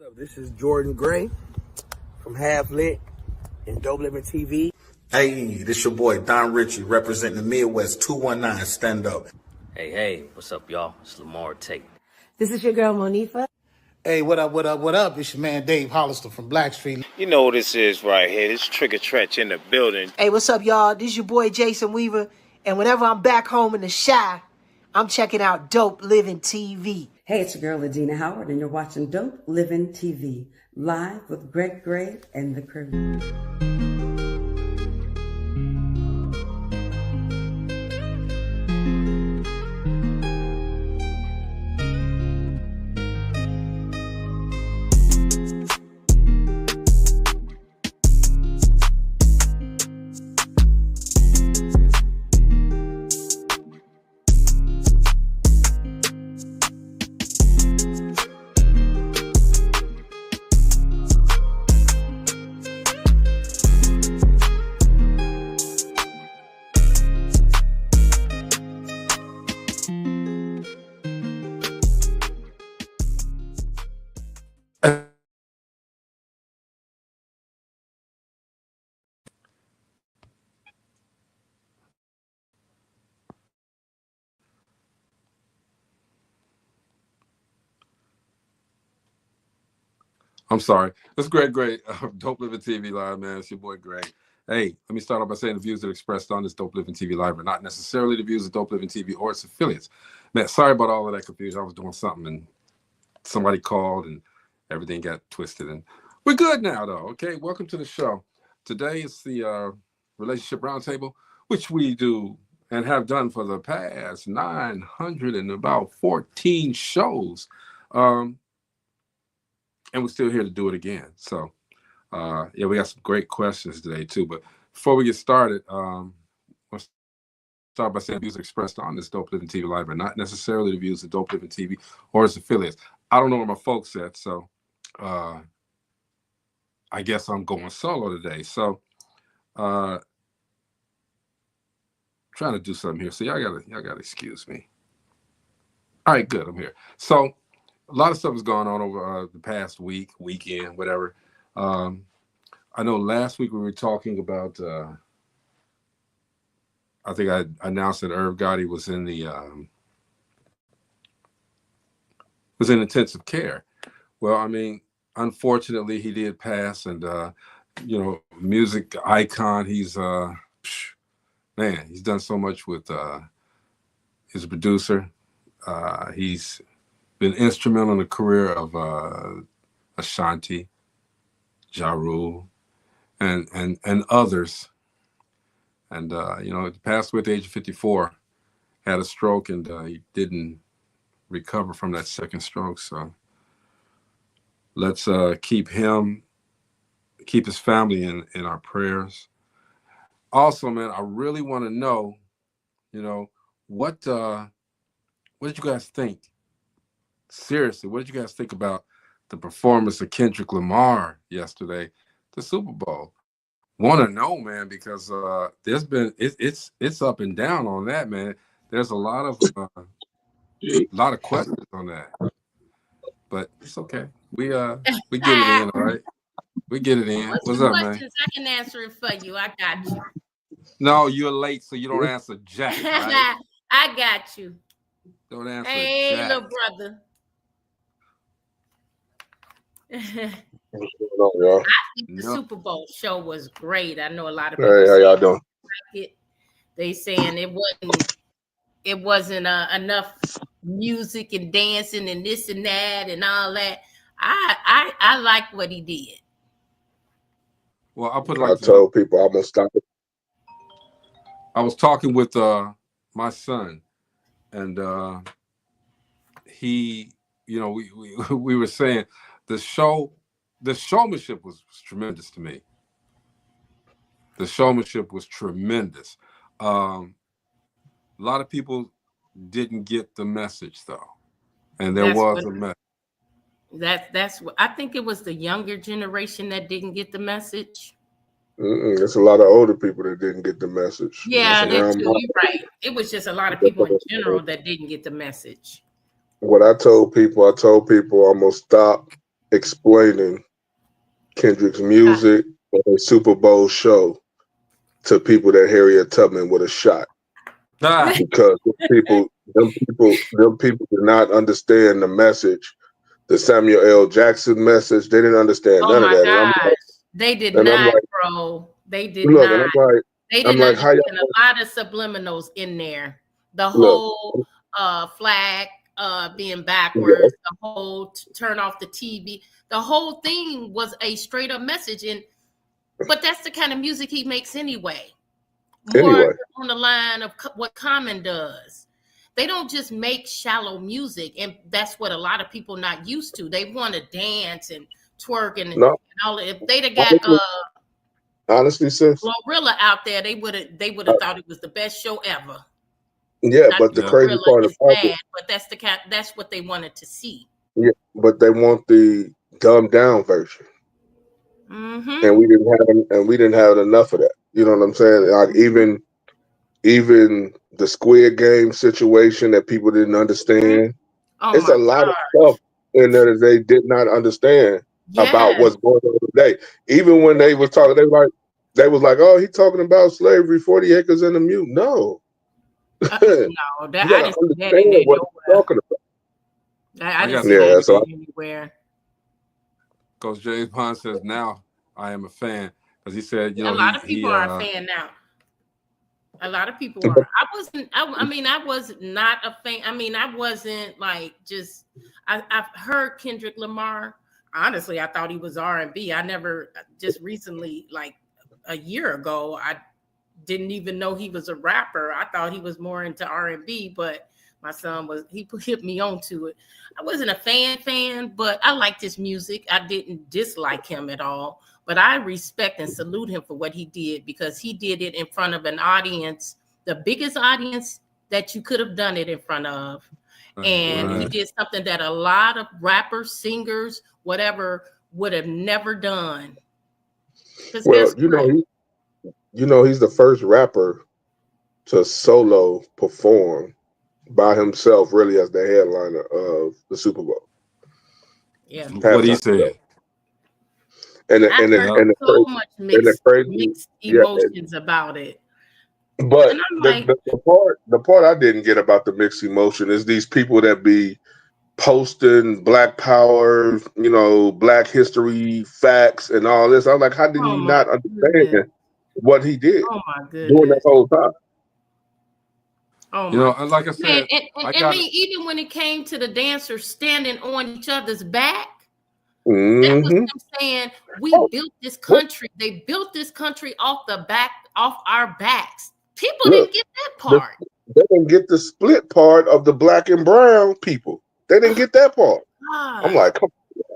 So this is Jordan Gray from Half Lit and DopelivenTV. Hey, this your boy Don Ritchie representing the Midwest 219 Stand Up. Hey, what's up, y'all? It's Lamar Tate. This is your girl, Monifa. Hey, what up? It's your man Dave Hollister from Blackstreet. You know what this is right here. This Trigger Trench in the building. Hey, what's up, y'all? This is your boy Jason Weaver. And whenever I'm back home in the Chi, I'm checking out Dope Living TV. Hey, it's your girl, Adina Howard, and you're watching Dope Living TV, live with Greg Gray and the crew. I'm sorry. It's Greg Gray, Dope Living TV Live, man. It's your boy Greg. Hey, let me start off by saying the views that are expressed on this Dope Living TV Live are not necessarily the views of Dope Living TV or its affiliates. Man, sorry about all of that confusion. I was doing something and somebody called and everything got twisted. And we're good now, though. Okay, welcome to the show. Today is the Relationship Roundtable, which we do and have done for the past 914 shows. And we're still here to do it again. So, yeah, we got some great questions today, too. But before we get started, let's start by saying the views expressed on this Dope Living TV Live are not necessarily the views of Dope Living TV or its affiliates. I don't know where my folks at, so I guess I'm going solo today. So, trying to do something here. So y'all gotta excuse me. All right, good. I'm here. So, a lot of stuff has gone on over the past weekend, whatever. I know last week we were talking about, I think I announced that Irv Gotti was in intensive care. Well, I mean, unfortunately, he did pass, and music icon. He's man, he's done so much with his producer. He's been instrumental in the career of Ashanti, Ja Rule, and others. And he passed away at the age of 54, had a stroke, and he didn't recover from that second stroke. So let's keep his family in our prayers. Also, man, I really want to know, what did you guys think? Seriously, what did you guys think about the performance of Kendrick Lamar yesterday, the Super Bowl? Want to know, man, because there's been it's up and down on that, man. There's a lot of questions on that, but it's okay. We get it in, all right. We get it in. What's up, man? I can answer it for you. I got you. No, you're late, so you don't answer jack. Right? I got you. Don't answer. Hey, jack. little brother. What's going on, y'all? I think the Super Bowl show was great. I know a lot of people. Hey, how y'all doing? Like it. They saying it wasn't enough music and dancing and this and that and all that. I like what he did. Well, I'll put it I like told people I'm gonna stop it. I was talking with my son, and he, we were saying the showmanship was tremendous to me. The showmanship was tremendous. A lot of people didn't get the message though, and there was a message. That's what I think. It was the younger generation that didn't get the message. There's a lot of older people that didn't get the message. Yeah, that too. You're right. It was just a lot of people in general that didn't get the message. What I told people I'm gonna stop explaining Kendrick's music or a Super Bowl show to people that Harriet Tubman would have shot. Because them people did not understand the message, the Samuel L. Jackson message. They didn't understand none of that. And I'm gosh. They did I'm not, like, bro. They did look, not. and I'm They like, didn't how y'all? understand a lot of subliminals in there. The Look, whole flag being backwards, the whole turn off the TV. The whole thing was a straight up message. But that's the kind of music he makes anyway. More on the line of what Common does. They don't just make shallow music, and that's what a lot of people not used to. They want to dance and twerk and all. If they'd have got honestly, sis, Glorilla out there, they would have thought it was the best show ever. Yeah, Not but the crazy Glorilla part is about bad, it, but that's what they wanted to see. yeah, but they want the dumbed down version, Mm-hmm. and we didn't have enough of that. You know what I'm saying? Like even the Squid Game situation that people didn't understand. Oh It's a lot of stuff in there that they did not understand about what's going on today. Even when they was talking, they was like, "Oh, he talking about slavery, 40 acres and a mule." No, No, you that I gotta didn't see that understand in there what he's nowhere. talking about. I didn't see that anywhere. Coach James Bond says, "Now I am a fan," because he said, you know, a lot of people are a fan now. A lot of people are. I wasn't. I mean, I was not a fan. I mean, I wasn't like just. I've heard Kendrick Lamar. Honestly, I thought he was R&B. I never. Just recently, like a year ago, I didn't even know he was a rapper. I thought he was more into R&B, but my son was. He hit me onto it. I wasn't a fan, but I liked his music. I didn't dislike him at all. But I respect and salute him for what he did, because he did it in front of an audience, the biggest audience that you could have done it in front of. And he did something that a lot of rappers, singers, whatever, would have never done. Well, he's the first rapper to solo perform by himself, really, as the headliner of the Super Bowl. Yeah, what he said. And so much mixed emotions about it. But the part I didn't get about the mixed emotion is these people that be posting Black Power, Black history facts and all this. I'm like, how did you not understand what he did during that whole time? Like I said, I mean, even when it came to the dancers standing on each other's back. Mm-hmm. That was them saying, we built this country. They built this country off our backs. People didn't get that part. They didn't get the split part of the Black and brown people. They didn't get that part. God. I'm like, come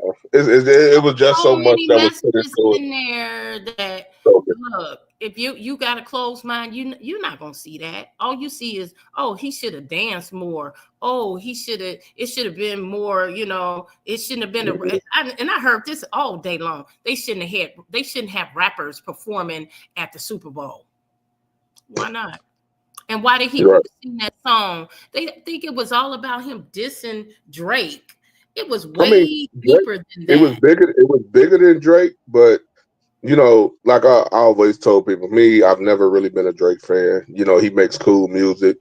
on. It was just so much that was put into in there that look. If you got a closed mind, you're not gonna see that. All you see is, oh, he should have danced more. Oh, it should have been more. It shouldn't have been and I heard this all day long. They shouldn't have rappers performing at the Super Bowl. Why not? And why did he sing that song? They think it was all about him dissing Drake. It was way deeper than that. It was bigger than Drake, but like I always told people, I've never really been a Drake fan. He makes cool music.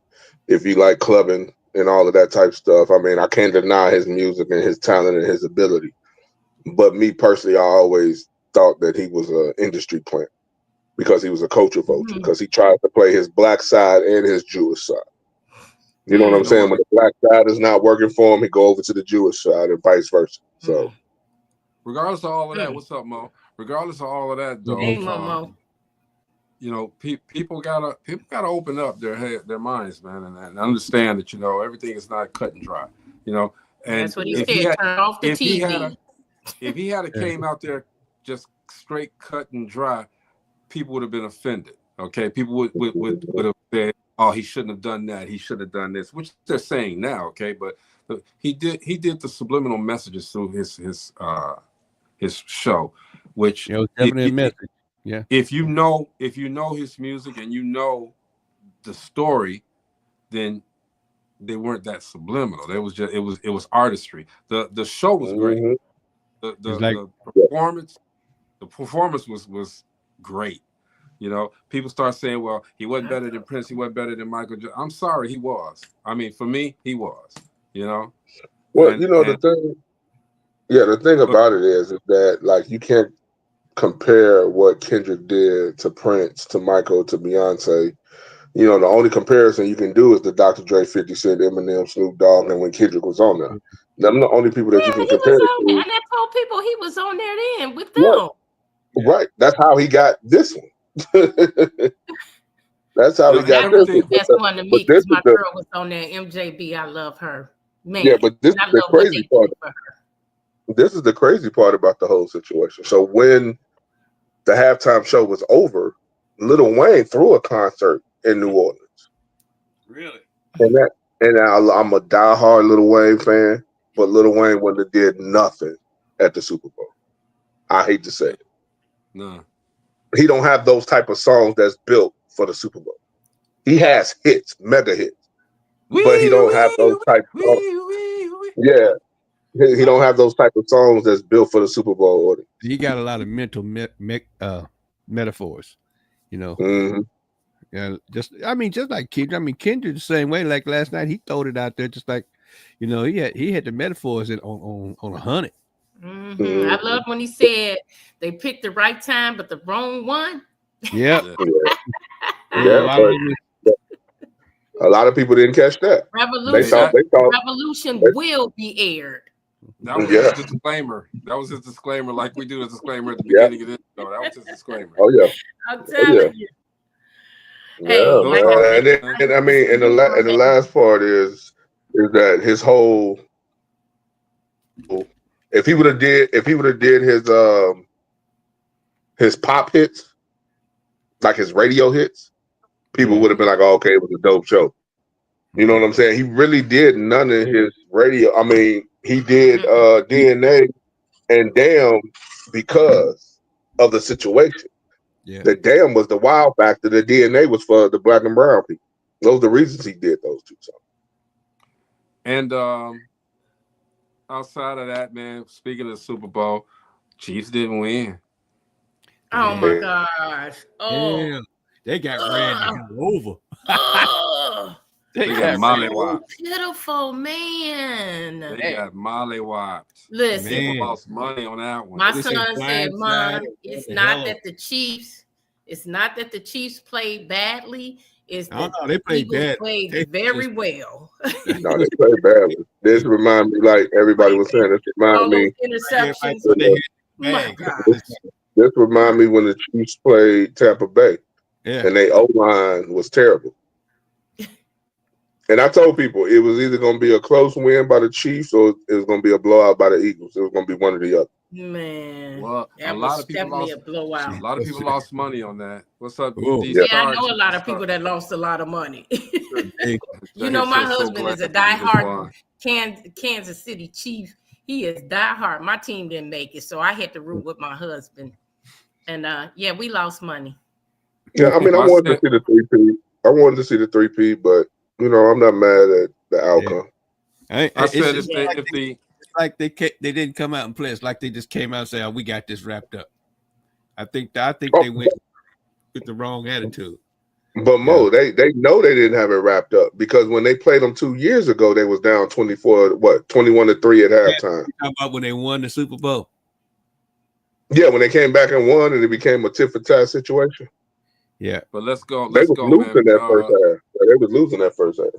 If you like clubbing and all of that type of stuff, I mean, I can't deny his music and his talent and his ability. But me personally, I always thought that he was an industry plant because he was a culture vulture, because he tried to play his Black side and his Jewish side. You know what I'm saying? When the Black side is not working for him, he go over to the Jewish side and vice versa. So, regardless of all of that, what's up, Mo? Regardless of all of that, though, people gotta open up their minds, man, and understand that everything is not cut and dry. And that's what he said. Turn off the TV. If he had came out there just straight cut and dry, people would have been offended. Okay, people would have said, "Oh, he shouldn't have done that. He should have done this," which they're saying now. Okay, but he did the subliminal messages through his show, which definitely a message. Yeah. If you know his music and the story, then they weren't that subliminal. It was artistry. The show was great. the, like the performance was great. You know, people start saying, well, he wasn't better than Prince, he wasn't better than Michael Jackson. I'm sorry, he was. I mean, for me, he was, you know. Well, And, the thing about it is that like you can't compare what Kendrick did to Prince, to Michael, to Beyonce. You know, the only comparison you can do is the Dr. Dre, 50 Cent, Eminem, Snoop Dogg, and when Kendrick was on there. Them the only people that you Yeah, can he was compare it on there, to. and I told people he was on there then with Right. them. Right. That's how he got this one. That's how he got That was this the one. best one to But me this because is my the girl was on there. MJB, I love her. Man, yeah, but this and I is the love what crazy they part. did for her. This is the crazy part about the whole situation. So when the halftime show was over, Lil Wayne threw a concert in New Orleans. really? And I'm a diehard Lil Wayne fan, but Lil Wayne wouldn't have did nothing at the Super Bowl. I hate to say it. No. He don't have those type of songs that's built for the Super Bowl. He has hits, mega hits, but he don't have those type of yeah. He don't have those type of songs that's built for the Super Bowl audience. He got a lot of mental metaphors, you know. Mm-hmm. Yeah, just like Kendrick. I mean, Kendrick the same way. Like last night, he throwed it out there, just like, you know, he had the metaphors on 100. Mm-hmm. I love when he said they picked the right time, but the wrong one. Yeah. A lot of people didn't catch that. Revolution will be aired. That was his disclaimer. That was his disclaimer, like we do a disclaimer at the beginning of this show. That was his disclaimer. Oh yeah. I'm telling you. Hey, and the last part is that his whole if he would have did his pop hits, like his radio hits, people would have been like, oh, okay, it was a dope show. You know what I'm saying? He really did none of his radio. I mean, he did DNA and Damn because of the situation. Yeah. The Damn was the wild factor. The DNA was for the black and brown people. Those are the reasons he did those two songs. And outside of that, man, speaking of the Super Bowl, Chiefs didn't win. Oh my gosh. Oh, yeah. They got ran over. They got mollywopped. Pitiful, man. They got mollywopped. Listen, people lost money on that one. My son said, "Mom, it's not that the Chiefs played badly. It's that they played bad. Played very well. No, they played badly. This reminds me, like everybody was saying, this reminds me interceptions. My gosh. This reminds me when the Chiefs played Tampa Bay, and their O-line was terrible. And I told people it was either going to be a close win by the Chiefs or it was going to be a blowout by the Eagles. It was going to be one or the other. Man, well, a lot of people lost money on that. What's up, Yeah, I know a lot of people that lost a lot of money. You know, my husband is a diehard Kansas City Chief. He is diehard. My team didn't make it, so I had to root with my husband. And yeah, we lost money. Yeah, I mean, I wanted to see the 3P. I wanted to see the 3P, but you know, I'm not mad at the outcome. I said they didn't come out and play. It's like they just came out and say, "Oh, we got this wrapped up." I think they went with the wrong attitude. But Mo, they know they didn't have it wrapped up because when they played them 2 years ago, they was down 21-3 at halftime. How about when they won the Super Bowl? Yeah, when they came back and won, and it became a tit for tat situation. Yeah, but let's go, man. They was losing that first half.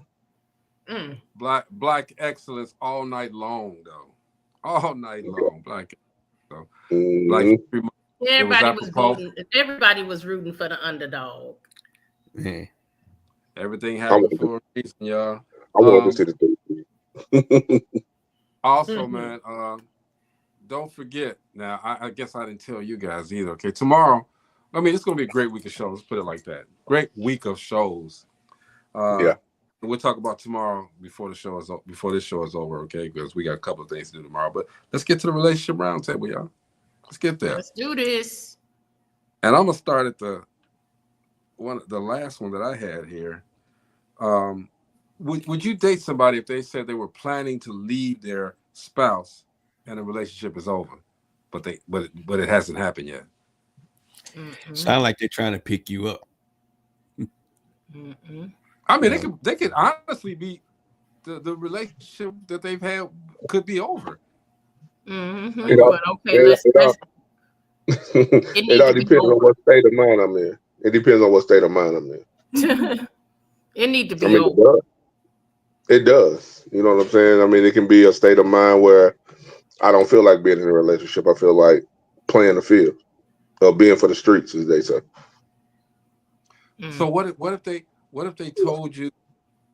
Black excellence all night long, though. All night long, black. So, everybody was rooting for the underdog. Yeah. Everything happened for a reason, y'all. I wanted to see the Also, man, don't forget. Now, I guess I didn't tell you guys either. Okay, tomorrow. I mean, it's going to be a great week of shows. Let's put it like that. Great week of shows. We'll talk about tomorrow before this show is over. Okay, because we got a couple of things to do tomorrow. But let's get to the relationship roundtable, y'all. Let's get there. Let's do this. And I'm gonna start at the last one that I had here. Would you date somebody if they said they were planning to leave their spouse and the relationship is over? but it hasn't happened yet. Sound like they're trying to pick you up. I mean, they could honestly be the relationship that they've had could be over. It all, let's it all depends on what state of mind I'm in. It depends on what state of mind I'm in. It need to be over. It does. You know what I'm saying? I mean, it can be a state of mind where I don't feel like being in a relationship. I feel like playing the field or being for the streets, as they say. So what if they told you?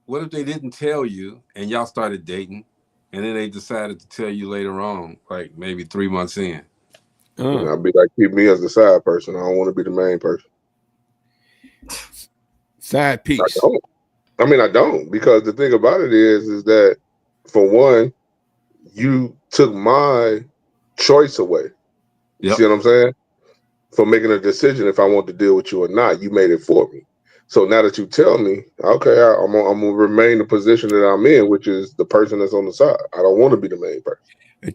What if they didn't tell you and y'all started dating, and then they decided to tell you later on, like maybe 3 months in? And I'd be like, keep me as the side person. I don't want to be the main person. Side piece. I don't, because the thing about it is that, for one, you took my choice away. You see what I'm saying? For making a decision if I want to deal with you or not, you made it for me. So now that you tell me, okay, I'm gonna remain the position that I'm in, which is the person that's on the side. I don't want to be the main person.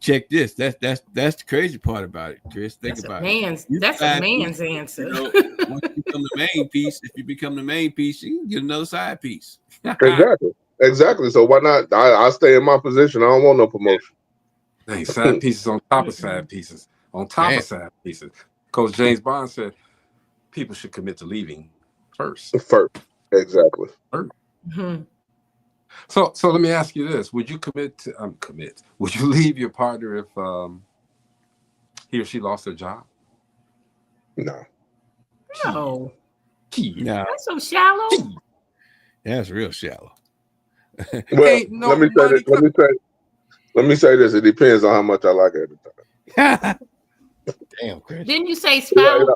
Check this. That's the crazy part about it, Chris. Think about it. That's a man's answer. You know, once you become the main piece, if you become the main piece, you can get another side piece. Exactly. So why not? I stay in my position. I don't want no promotion. Hey, side pieces on top of side pieces on top of side pieces. Coach James Bond said people should commit to leaving first. Exactly. So let me ask you this: would you commit? Would you leave your partner if he or she lost their job? No. No. No. That's so shallow. That's real shallow. Well, let me say this. It depends on how much I like it at the time. Damn, Chris. Didn't you say spouse?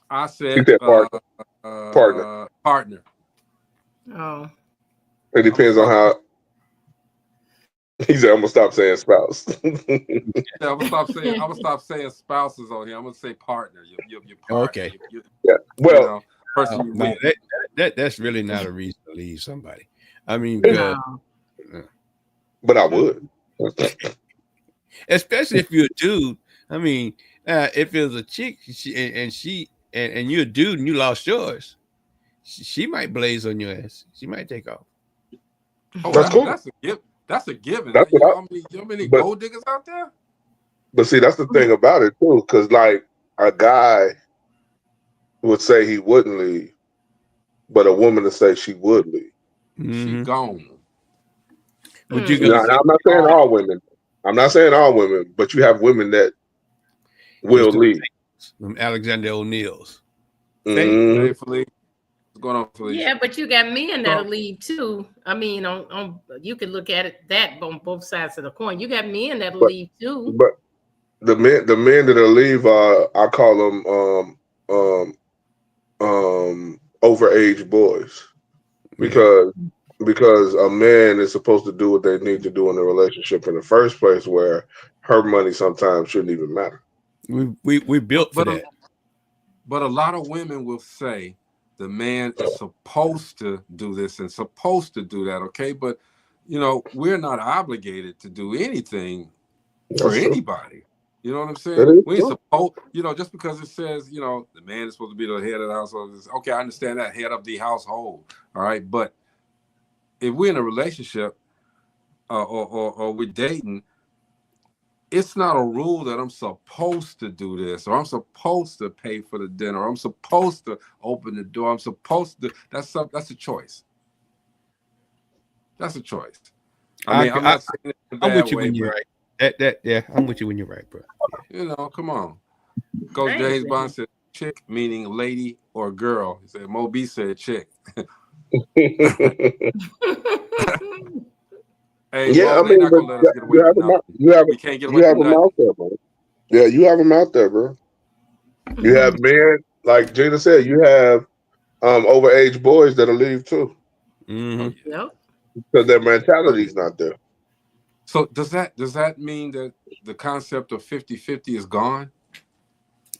I said partner. Oh. It depends on how. He said, "I'm gonna stop saying spouse." I'm gonna stop saying spouses on here. I'm gonna say partner. Your partner. Okay. Well, person you no, with. that's really not a reason to leave somebody. I mean, but I would, especially if you're a dude. I mean, if it was a chick and you're a dude and you lost yours, she might blaze on your ass. She might take off. Oh, that's cool. That's a given. That's You know how many gold diggers out there? But see, that's the thing about it too, because like a guy would say he wouldn't leave, but a woman to say she would leave. She gone. I'm not saying all women. I'm not saying all women, but you have women that will leave. From Alexander O'Neill's. Hey, Felipe. What's going on, Felipe? Yeah, but you got men that'll leave too. I mean, on you could look at it that on both sides of the coin. You got men that'll leave too. But the men that'll leave, I call them overage boys, because a man is supposed to do what they need to do in a relationship in the first place, where her money sometimes shouldn't even matter. We built for that. But a lot of women will say the man is supposed to do this and supposed to do that, okay? But, you know, we're not obligated to do anything for anybody. You know what I'm saying? We ain't supposed, you know, just because it says, you know, the man is supposed to be the head of the household. Okay, I understand that, head of the household, all right? But if we're in a relationship or we're dating, it's not a rule that I'm supposed to do this, or I'm supposed to pay for the dinner, or I'm supposed to open the door. I'm supposed to. That's a choice. That's a choice. I mean, I'm not saying it in a bad with you way, when you're right. Yeah, I'm with you when you're right, bro. You know, come on. Coach James Bond said chick, meaning lady or girl. He said Mo B said chick. Hey, yeah, well, I mean, not gonna let us get away we can't get away from them out there, bro. Yeah, you have them out there, bro. You have men, like Gina said, you have overage boys that'll leave too. Mm-hmm. Yep. Because their mentality's not there. So does that mean that the concept of 50-50 is gone?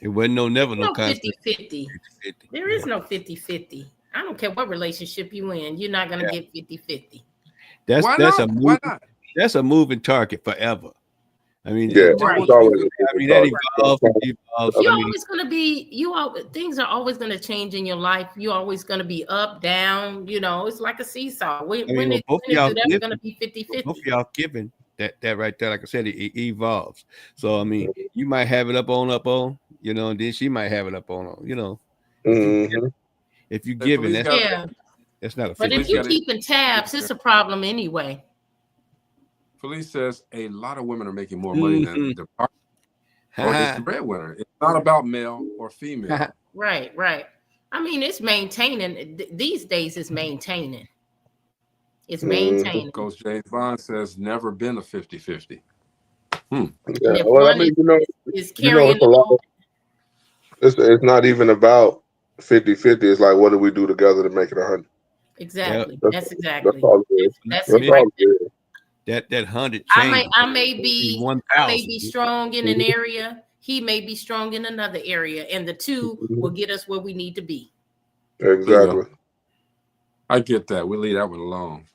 It wasn't no concept. 50-50. There is no 50-50. I don't care what relationship you in, you're not gonna get 50-50. That's a moving target forever. I mean, Yeah, Right. it's always I mean that evolves. I You're mean, always going to be, things are always going to change in your life. You're always going to be up, down, it's like a seesaw. When is both of it y'all ever given, going to be 50-50? both of y'all given that right there. Like I said, it evolves. So I mean, you might have it up on, and then she might have it up on. If you given, that's not a But 50. if you're keeping tabs, it's a problem anyway. Felice says a lot of women are making more money than their partner, or it's the breadwinner. It's not about male or female. Right. I mean, it's maintaining. These days, it's maintaining. It's maintaining. Coach James Bond says never been a 50-50. Yeah, well, I mean, is carrying it's a lot. It's not even about 50-50. It's like, what do we do together to make it 100? Exactly. Yep. That's exactly. That's all it is. That's all right. it is. That 100 I change. may be strong in an area. He may be strong in another area, and the two will get us where we need to be. Exactly. I get that. We'll leave that one alone.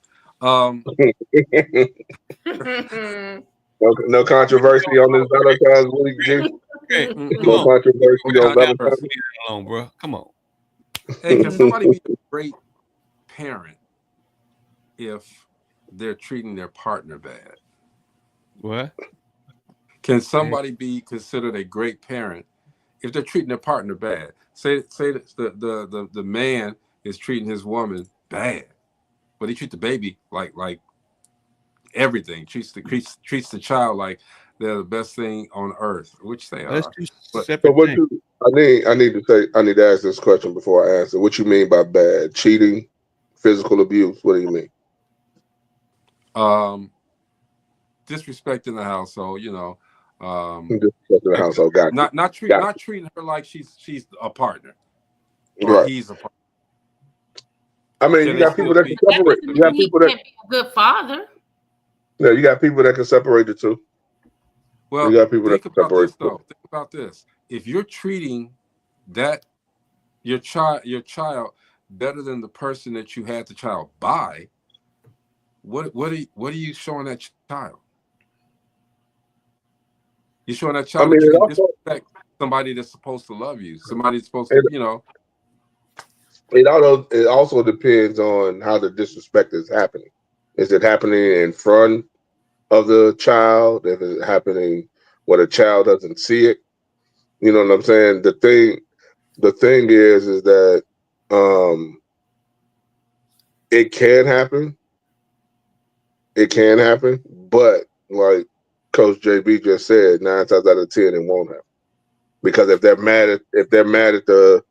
No controversy on this Valentine's week, G. No controversy on Valentine's week. Alone, bro. Come on. Hey, can somebody be a great parent if they're treating their partner bad? What? Can somebody be considered a great parent if they're treating their partner bad? Say that the man is treating his woman bad, but he treats the baby like everything. Treats the child like they're the best thing on earth, which they are. I need to ask this question before I answer. What you mean by bad? Cheating, physical abuse? What do you mean? Disrespecting the household, disrespecting the household. Got not treating her like she's a partner, or right. He's a partner. I mean, you got people that can separate. You got people that can't be a good father. Yeah, you got people that can separate the two. Well, you got people that can separate this, though. Think about this: if you're treating your child better than the person that you had the child by, what are you showing that child? You're showing that child that you can disrespect somebody that's supposed to love you, somebody that's supposed to, It also depends on how the disrespect is happening. Is it happening in front of the child? If it's happening where the child doesn't see it? You know what I'm saying? The thing is that it can happen. It can happen, but like Coach JB just said, 9 times out of 10 it won't happen. Because if they're mad at the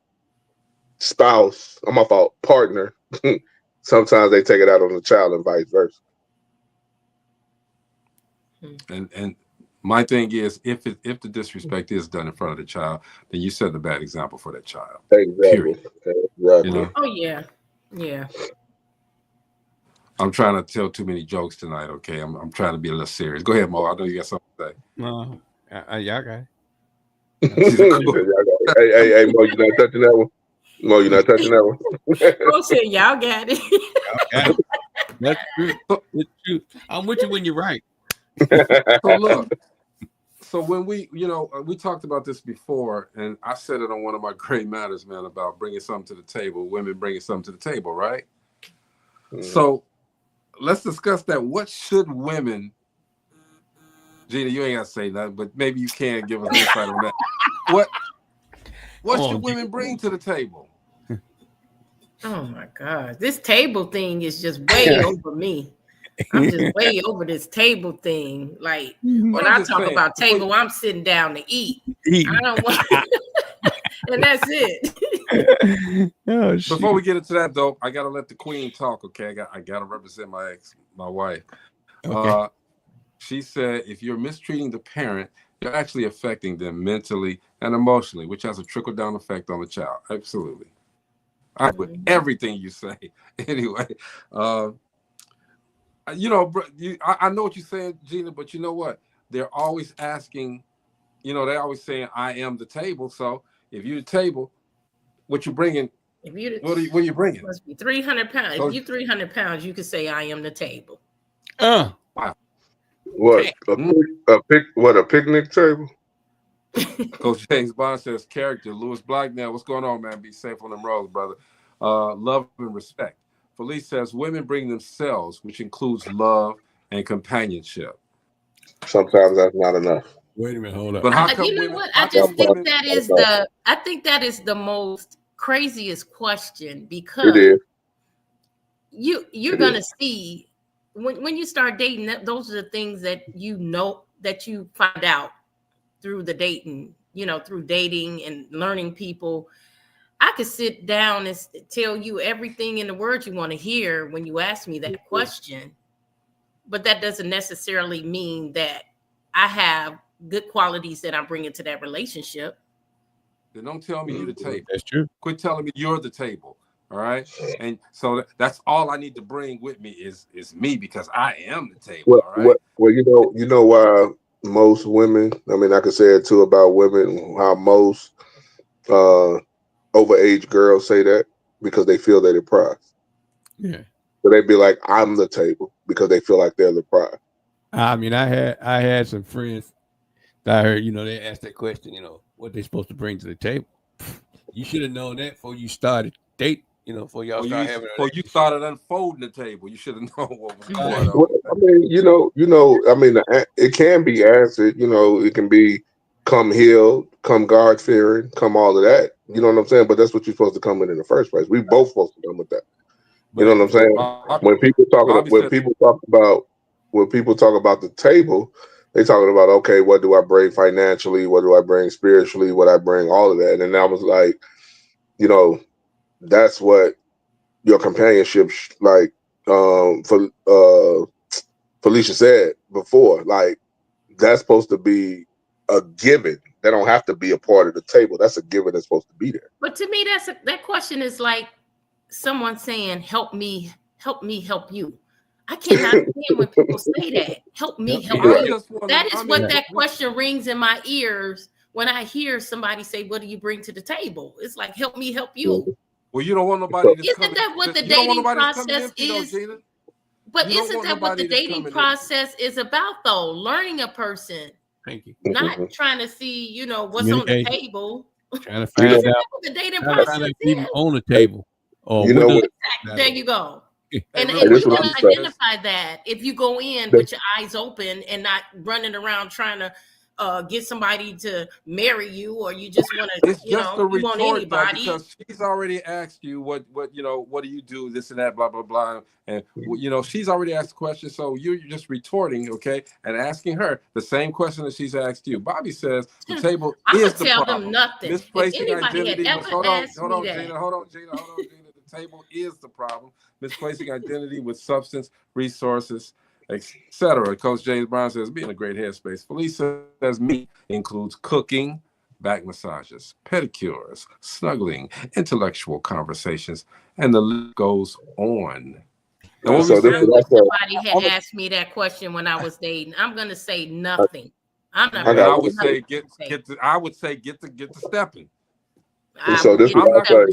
spouse, I'm my fault, partner, sometimes they take it out on the child and vice versa. And my thing is, if the disrespect is done in front of the child, then you set the bad example for that child. Exactly. Period. Exactly. Oh yeah. I'm trying to tell too many jokes tonight. Okay, I'm trying to be a little serious. Go ahead, Mo. I know you got something to say. No, y'all got it. Hey, Mo, you're not touching that one. Mo, you're not touching that one. Mo said, "Y'all got it." That's true. That's true. I'm with you when you're right. So look. So when we talked about this before, and I said it on one of my Great Matters, man, about bringing something to the table, women bringing something to the table, right? Mm-hmm. So let's discuss that. What should women, Gina, you ain't got to say nothing, but maybe you can give us insight on that. What should women bring to the table? Oh my God. This table thing is just way over me. I'm just way over this table thing. Like when I talk about table, I'm sitting down to eat. I don't want and that's it. Oh, before we get into that though, I gotta let the queen talk, okay? I gotta represent my wife. Okay. She said if you're mistreating the parent, you're actually affecting them mentally and emotionally, which has a trickle-down effect on the child. Absolutely. I agree with everything you say. Anyway, I know what you're saying, Gina, but you know what? They're always asking, they're always saying, I am the table. So if you're the table, what you bringing? What are you bringing? Must be 300 pounds. If you're 300 pounds, you could say, I am the table. Wow. What a picnic table? Coach James Bond says character. Lewis Blacknell, what's going on, man? Be safe on them roads, brother. Love and respect. Felice says women bring themselves, which includes love and companionship. Sometimes that's not enough. Wait a minute, hold up. But how come You know women? what? How I just come think women? that is the. I think that is the most craziest question It because is. you're gonna see when you start dating. Those are the things that you know that you find out through the dating. You know, through dating and learning people. I could sit down and tell you everything in the words you want to hear when you ask me that question, but that doesn't necessarily mean that I have good qualities that I'm bringing to that relationship. Then don't tell me you're the table. That's true. Quit telling me you're the table. All right. And so that's all I need to bring with me is me because I am the table. All right. Well, you know why most women, I mean, I could say it too about women, how most overage girls say that because they feel they're the prize. Yeah. So they'd be like, I'm the table because they feel like they're the prize. I mean, I had some friends that I heard, they asked that question, what they're supposed to bring to the table. You should have known that before you started dating, before y'all started having. Before you started unfolding the table, you should have known what was going on. Well, I mean, I mean, it can be answered. It can be come healed, come God fearing, come all of that. You know what I'm saying? But that's what you're supposed to come with in the first place. We both supposed to come with that. You know what I'm saying? When people talk about the table, they talking about, okay, what do I bring financially? What do I bring spiritually? What I bring, all of that. And I was like, that's what your companionship, Felicia said before, like that's supposed to be a given. They don't have to be a part of the table. That's a given that's supposed to be there. But to me, that question is like someone saying, help me help you. I cannot stand when people say that. Help me help you. That is what that question rings in my ears when I hear somebody say, what do you bring to the table? It's like, help me help you. Well, you don't want nobody to Isn't that what the dating process is? Though, but isn't that what the dating process is about, though? Learning a person. Thank you. Not trying to see, what's on the table. Trying to find out what the dating process is. On the table. Oh, there you go. And hey, you're going to identify that if you go in with your eyes open and not running around trying to get somebody to marry you, or you just want to, it's just a retort, want anybody. Because she's already asked you what do you do, this and that, blah blah blah, and she's already asked the question, so you're just retorting, okay, and asking her the same question that she's asked you. Bobby says the table is the problem. Them nothing. Misplacing identity. Hold on, Gina. The table is the problem. Misplacing identity with substance, resources, etc. Coach James Brown says, be in a great headspace. Felice says, me includes cooking, back massages, pedicures, snuggling, intellectual conversations, and the list goes on. So somebody had asked me that question when I was dating, I'm going to say nothing. I'm not. I would say get the stepping. So this is what I say.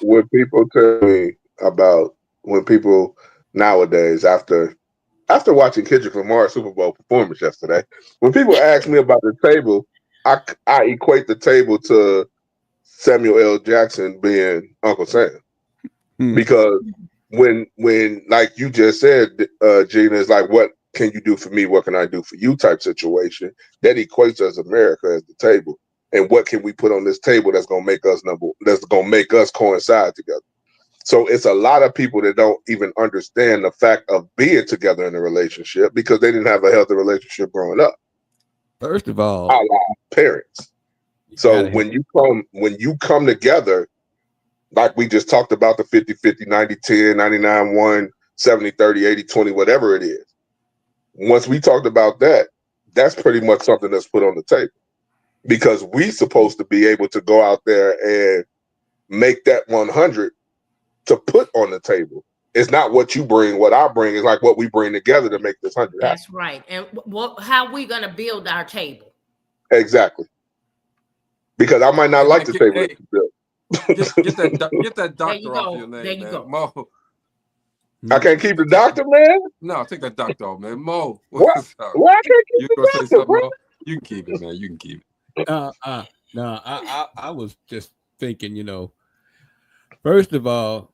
When people tell me about when people nowadays after watching Kendrick Lamar's Super Bowl performance yesterday, when people ask me about the table, I equate the table to Samuel L. Jackson being Uncle Sam, because when like you just said, Gina, is like, what can you do for me? What can I do for you? Type situation that equates us America as the table. And what can we put on this table that's gonna make us coincide together? So it's a lot of people that don't even understand the fact of being together in a relationship because they didn't have a healthy relationship growing up. First of all, our parents. So when you come together, like we just talked about the 50-50, 90-10, 99-1, 70-30, 80-20, whatever it is. Once we talked about that, that's pretty much something that's put on the table. Because we supposed to be able to go out there and make that 100 to put on the table. It's not what you bring, what I bring. It's like what we bring together to make this 100 happen. That's right. And how we going to build our table? Exactly. Because I might not like the table that you built. Get that doctor off your name, there you go. Mo. I can't keep the doctor, man. No, take that doctor off, man. Mo, What? what's up? Why I can't keep You the gonna say doctor, something, bro? Mo? You can keep it, man. You can keep it. No, I was just thinking, first of all,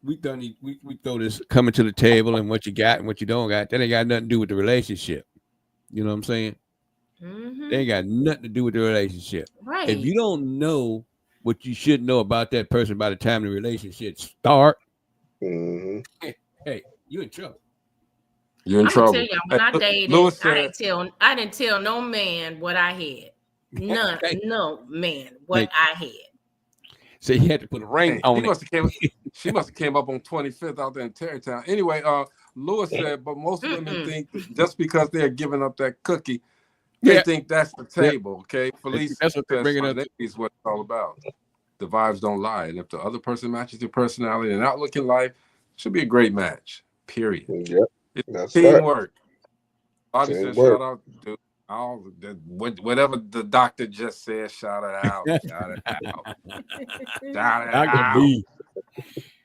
we throw this coming to the table and what you got and what you don't got. That ain't got nothing to do with the relationship. You know what I'm saying? They ain't got nothing to do with the relationship. Right. If you don't know what you should know about that person by the time the relationship start, hey, you in trouble. You're in I'm trouble. gonna tell y'all, when I dated, Lewis I didn't tell no man what I had. No man what I had. So you had to put a ring on it. She must have came up on 25th out there in Tarrytown. Anyway, Lewis said, but most women think that just because they're giving up that cookie, they think that's the table. Okay, Felice, that's what they're bringing up. Is what it's all about. The vibes don't lie, and if the other person matches your personality and outlook in life, it should be a great match. Period. Yep, it's teamwork. Bobby said, Teamwork. shout out, dude. Whatever the doctor just said, shout it out. Shout it out. Shout it Dr. out. V.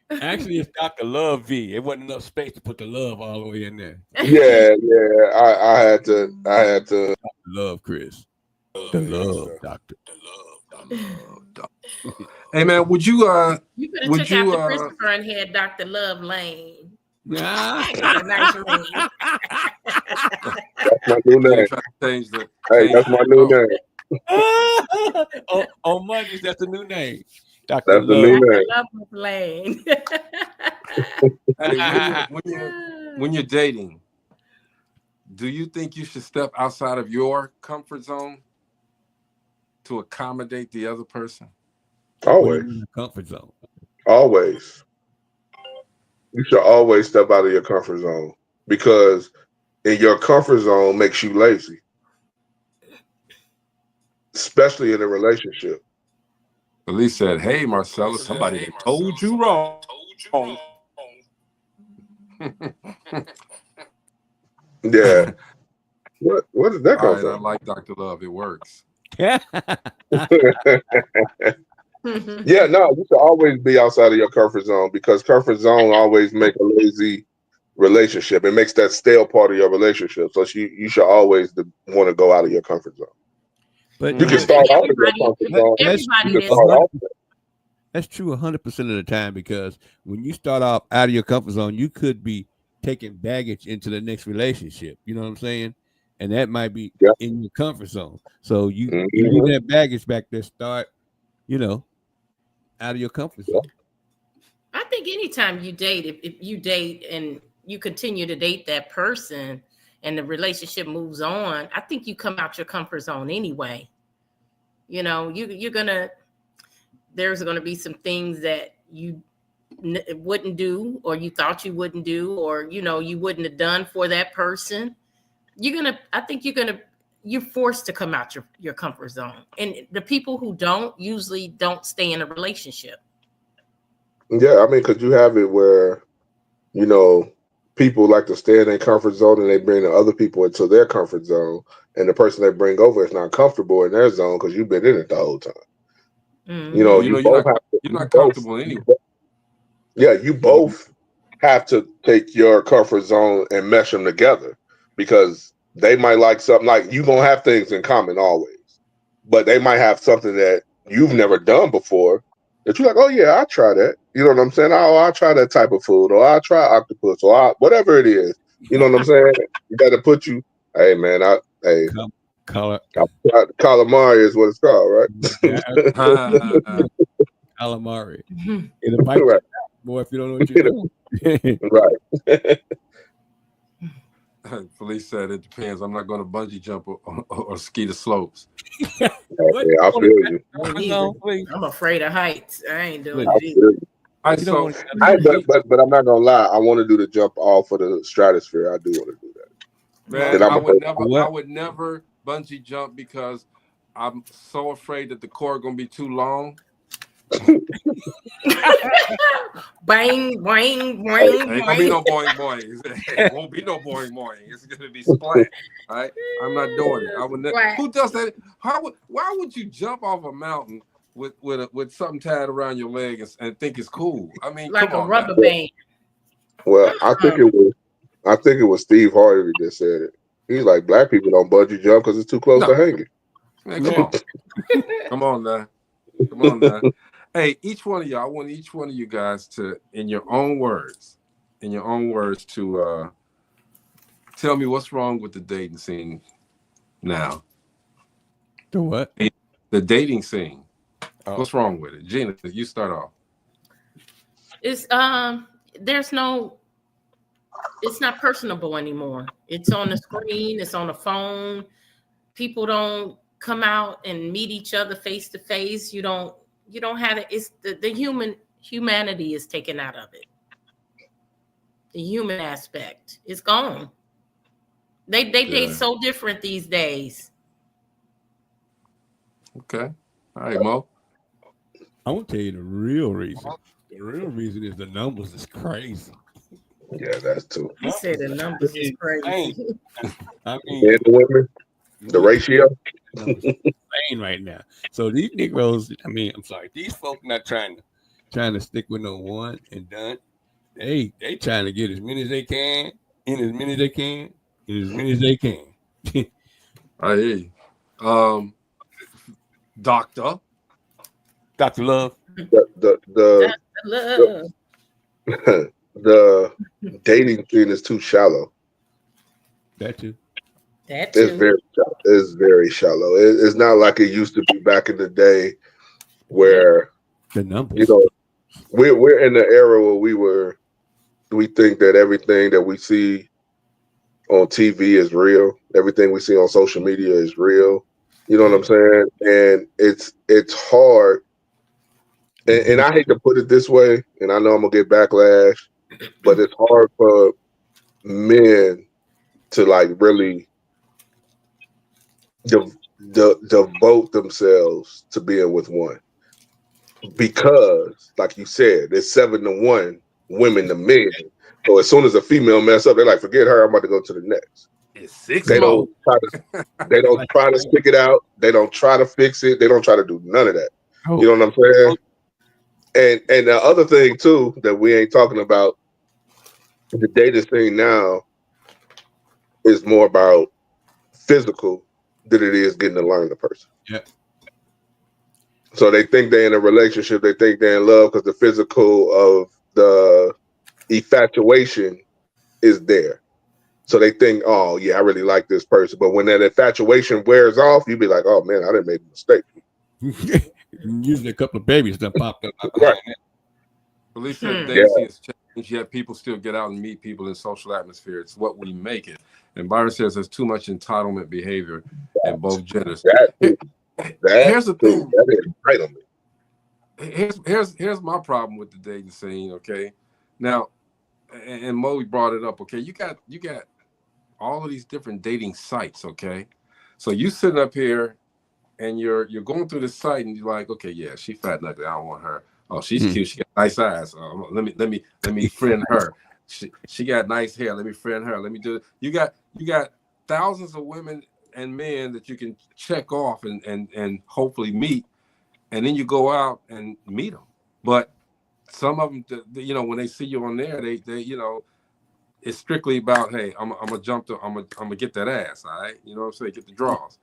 Actually, it's Dr. Love V. It wasn't enough space to put the love all the way in there. Yeah. I had to love Chris. The love doctor. Hey man, would you you could have took out the Christopher and had Dr. Love Lane. That's my new name. That's my new name. On Mondays, that's the new name. That's the new name. Love Lane. When you're dating, do you think you should step outside of your comfort zone to accommodate the other person? Always. Comfort zone. Always. You should always step out of your comfort zone because in your comfort zone makes you lazy, especially in a relationship. Elise said, "Hey, Marcella, somebody told you wrong." Yeah. What did that come from? I like Dr. Love. It works. Yeah, no, you should always be outside of your comfort zone because comfort zone always make a lazy relationship. It makes that stale part of your relationship. So you should always want to go out of your comfort zone. But you can start off in your comfort zone. That's true 100% of the time because when you start off out of your comfort zone, you could be taking baggage into the next relationship. You know what I'm saying? And that might be in your comfort zone. So you leave that baggage back there, start, out of your comfort zone. I think anytime you date, if you date and you continue to date that person and the relationship moves on, I think you come out your comfort zone anyway. There's going to be some things that you wouldn't do or you thought you wouldn't do or, you wouldn't have done for that person. You're forced to come out your comfort zone. And the people who usually don't stay in a relationship. Yeah, I mean, because you have it where, people like to stay in their comfort zone and they bring the other people into their comfort zone. And the person they bring over is not comfortable in their zone because you've been in it the whole time. Mm-hmm. You're not comfortable anyway. Yeah, you both have to take your comfort zone and mesh them together because they might like something like you're going to have things in common always, but they might have something that you've never done before that you're like, oh yeah, I'll try that. You know what I'm saying? Oh, I'll try that type of food or I'll try octopus or whatever it is. You know what I'm saying? You got to put you, hey man, calamari is what it's called, right? Calamari. It'll bite you more if you don't know what you're doing. Right. Felice said it depends. I'm not going to bungee jump or ski the slopes. I feel you. I'm afraid of heights. I ain't doing it. But I'm not gonna lie. I want to do the jump off of the stratosphere. I do want to do that. Man, I would never bungee jump because I'm so afraid that the cord gonna be too long. Bang, bang, bang, Ain't gonna be no boing boing. It won't be no boing boing. It's gonna be splat. All right, I'm not doing it. I would never. Who does that? Why would you jump off a mountain with something tied around your leg and think it's cool? I mean, like come a on, rubber man. band. Well, I think it was Steve Harvey that just said it. He's like, black people don't bungee jump because it's too close to No, hanging. man, come on, come on now, come on now. Hey, each one of y'all, I want each one of you guys to, in your own words, to tell me what's wrong with the dating scene now. The what? The dating scene. Oh. What's wrong with it? Gina, you start off. It's it's not personable anymore. It's on the screen, it's on the phone. People don't come out and meet each other face to face. You don't have it. It's the humanity is taken out of it. The human aspect is gone. They date so different these days. Okay. All right, Mo. I want to tell you the real reason. The real reason is the numbers is crazy. Yeah, that's too. He said the numbers is crazy. I mean, And the women, the ratio. Insane right now. So these Negroes, I mean, I'm sorry, these folks not trying to stick with no one and done. They trying to get as many as they can, in as many as they can, in as many as they can. I hear you. Doctor Love. The dating scene is too shallow. That too. It's very shallow. It's not like it used to be back in the day, where the numbers. You know, we're in the era where we think that everything that we see on TV is real. Everything we see on social media is real. You know what I'm saying? And it's hard. And I hate to put it this way, and I know I'm gonna get backlash, but it's hard for men to like really devote themselves to being with one, because, like you said, it's 7-1 women to men. So as soon as a female mess up, they're like, "Forget her. I'm about to go to the next." It's 6 They don't try to stick it out. They don't try to fix it. They don't try to do none of that. You know what I'm saying? And the other thing too that we ain't talking about, the dating thing now is more about physical than it is getting to learn the person. Yeah. So they think they're in a relationship, they think they're in love because the physical of the infatuation is there. So they think, oh yeah, I really like this person. But when that infatuation wears off, you be like, oh man, I done made a mistake. Usually a couple of babies that popped up. Right. At least the dating has changed, yet people still get out and meet people in social atmosphere. It's what we make it. And Byron says there's too much entitlement behavior in both genders. Here's the thing. That is entitlement. Here's my problem with the dating scene. Okay, now, and Mo brought it up. Okay, you got all of these different dating sites. Okay, so you sitting up here and you're going through the site and you're like, okay, yeah, she fat and ugly. I don't want her. Oh, she's cute. She got nice eyes. Let me friend her. She got nice hair. Let me friend her. Let me do it. You got thousands of women and men that you can check off and hopefully meet, and then you go out and meet them. But some of them, when they see you on there, they it's strictly about, hey, I'm gonna get that ass, all right? You know what I'm saying? Get the draws.